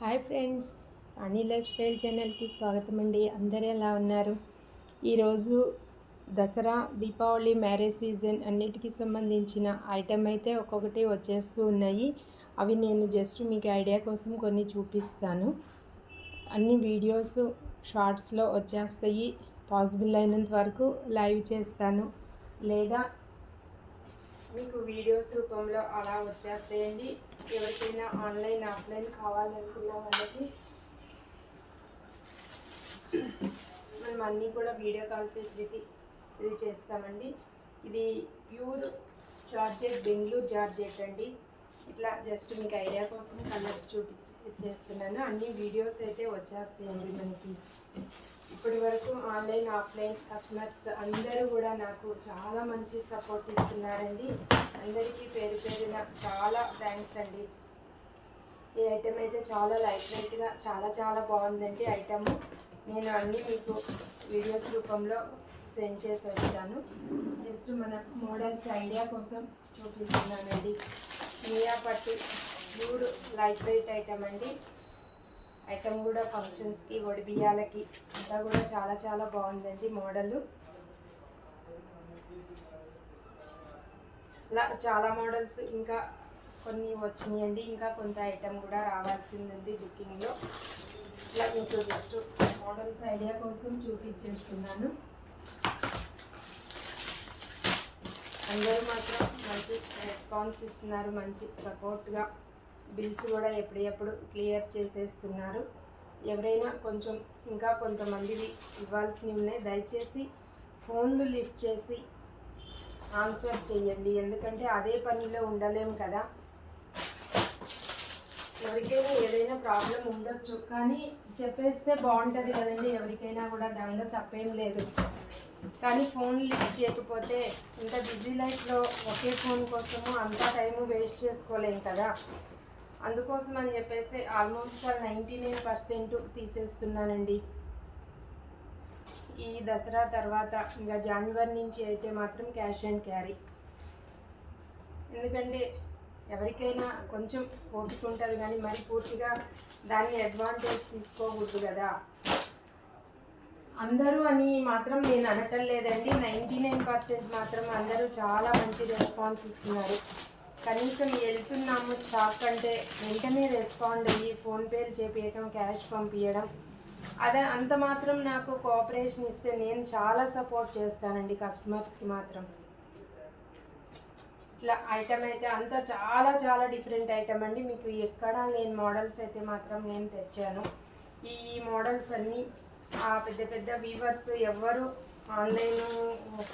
Hi friends, అనీ life style ఛానల్కి స్వాగతం అండి. అందరూ ఎలా ఉన్నారు? ఈరోజు దసరా, దీపావళి, మ్యారేజ్ సీజన్ అన్నిటికీ సంబంధించిన ఐటెం అయితే ఒక్కొక్కటి వచ్చేస్తూ ఉన్నాయి. అవి నేను జస్ట్ మీకు ఐడియా కోసం కొన్ని చూపిస్తాను. అన్ని వీడియోస్ షార్ట్స్లో వచ్చేస్తాయి. పాసిబుల్ అయినంత వరకు లైవ్ చేస్తాను, లేదా మీకు వీడియోస్ రూపంలో అలా వచ్చేస్తాయండి. ఎవరికైనా ఆన్లైన్ ఆఫ్లైన్ కావాలనుకున్న వాళ్ళకి మనం అన్నీ కూడా వీడియో కాల్ ఫెసిలిటీ ఇది చేస్తామండి. ఇది ప్యూర్ జార్జెట్, బెంగళూరు జార్జెట్ అండి. ఇట్లా జస్ట్ మీకు ఐడియా కోసం కలర్స్ చేస్తున్నాను. అన్ని వీడియోస్ అయితే వచ్చేస్తాయండి మనకి. ఇప్పటి వరకు ఆన్లైన్ ఆఫ్లైన్ కస్టమర్స్ అందరూ కూడా నాకు చాలా మంచి సపోర్ట్ ఇస్తున్నారండి. అందరికీ పేరు పేరున చాలా థ్యాంక్స్ అండి. ఈ ఐటెం అయితే చాలా లైట్ వెయిట్గా చాలా బాగుందండి. ఐటమ్ నేను అన్నీ మీకు వీడియోస్ రూపంలో సెండ్ చేసేస్తాను. జస్ట్ మన మోడల్స్ ఐడియా కోసం చూపిస్తున్నానండి. మియా పట్టు ప్యూర్ లైట్ వెయిట్ ఐటమ్ అండి. ఐటమ్ కూడా ఫంక్షన్స్కి, ఒడిబియ్యాలకి అంతా కూడా చాలా బాగుందండి మోడలు. ఇలా చాలా మోడల్స్ ఇంకా కొన్ని వచ్చినాయండి. ఇంకా కొంత ఐటమ్ కూడా రావాల్సింది బుకింగ్లో. ఇలా మీకు జస్ట్ మోడల్స్ ఐడియా కోసం చూపించేస్తున్నాను. అందరూ మాత్రం మంచి రెస్పాన్స్ ఇస్తున్నారు, మంచి సపోర్ట్గా. బిల్స్ కూడా ఎప్పుడెప్పుడు క్లియర్ చేసేస్తున్నారు. ఎవరైనా కొంచెం ఇంకా కొంతమందివి ఇవ్వాల్సినవి ఉన్నాయి. దయచేసి ఫోన్లు లిఫ్ట్ చేసి ఆన్సర్ చేయండి, ఎందుకంటే అదే పనిలో ఉండలేము కదా. ఎవరికైనా ఏదైనా ప్రాబ్లం ఉండొచ్చు, కానీ చెప్పేస్తే బాగుంటుంది కదండి. ఎవరికైనా కూడా దానిలో తప్పేం లేదు. కానీ ఫోన్ లిఫ్ట్ చేయకపోతే ఇంత బిజీ లైఫ్లో ఒకే ఫోన్ కోసము అంతా టైము వేస్ట్ చేసుకోలేము కదా. అందుకోసం అని చెప్పేసి ఆల్మోస్ట్ 99% తీసేస్తున్నానండి. ఈ దసరా తర్వాత ఇంకా జనవరి నుంచి అయితే మాత్రం క్యాష్ అండ్ క్యారీ. ఎందుకంటే ఎవరికైనా కొంచెం ఓపిక ఉంటుంది, కానీ మరి పూర్తిగా దాన్ని అడ్వాంటేజ్ తీసుకోకూడదు కదా. అందరూ అని మాత్రం నేను అనటం లేదండి. 99% మాత్రం అందరూ చాలా మంచి రెస్పాన్స్ ఇస్తున్నారు. కనీసం వెళ్తున్నాము స్టాక్ అంటే వెంటనే రెస్పాండ్ అయ్యి ఫోన్పేలు చేపించడం, క్యాష్ పంపించడం, అదే అంత మాత్రం నాకు కోఆపరేషన్ ఇస్తే నేను చాలా సపోర్ట్ చేస్తానండి కస్టమర్స్కి మాత్రం. ఇట్లా ఐటమ్ అయితే అంతా చాలా డిఫరెంట్ ఐటమ్ అండి. మీకు ఎక్కడ లేని మోడల్స్ అయితే మాత్రం నేను తెచ్చాను. ఈ మోడల్స్ అన్నీ పెద్ద వీవర్స్ ఎవ్వరు ఆన్లైన్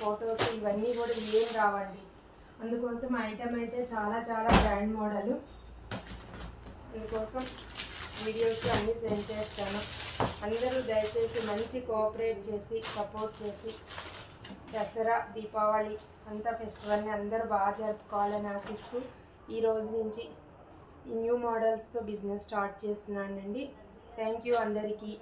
ఫొటోస్ ఇవన్నీ కూడా ఏం రావండి. అందుకోసం ఐటమ్ అయితే చాలా బ్రాండ్ మోడలు. అందుకోసం వీడియోస్ అన్నీ సెండ్ చేస్తాను. అందరూ దయచేసి మంచి కోఆపరేట్ చేసి సపోర్ట్ చేసి దసరా, దీపావళి అంతా ఫెస్టివల్ని అందరూ బాగా జరుపుకోవాలని ఆశిస్తూ ఈ రోజు నుంచి ఈ న్యూ మోడల్స్తో బిజినెస్ స్టార్ట్ చేస్తున్నానండి. థ్యాంక్ యూ అందరికీ.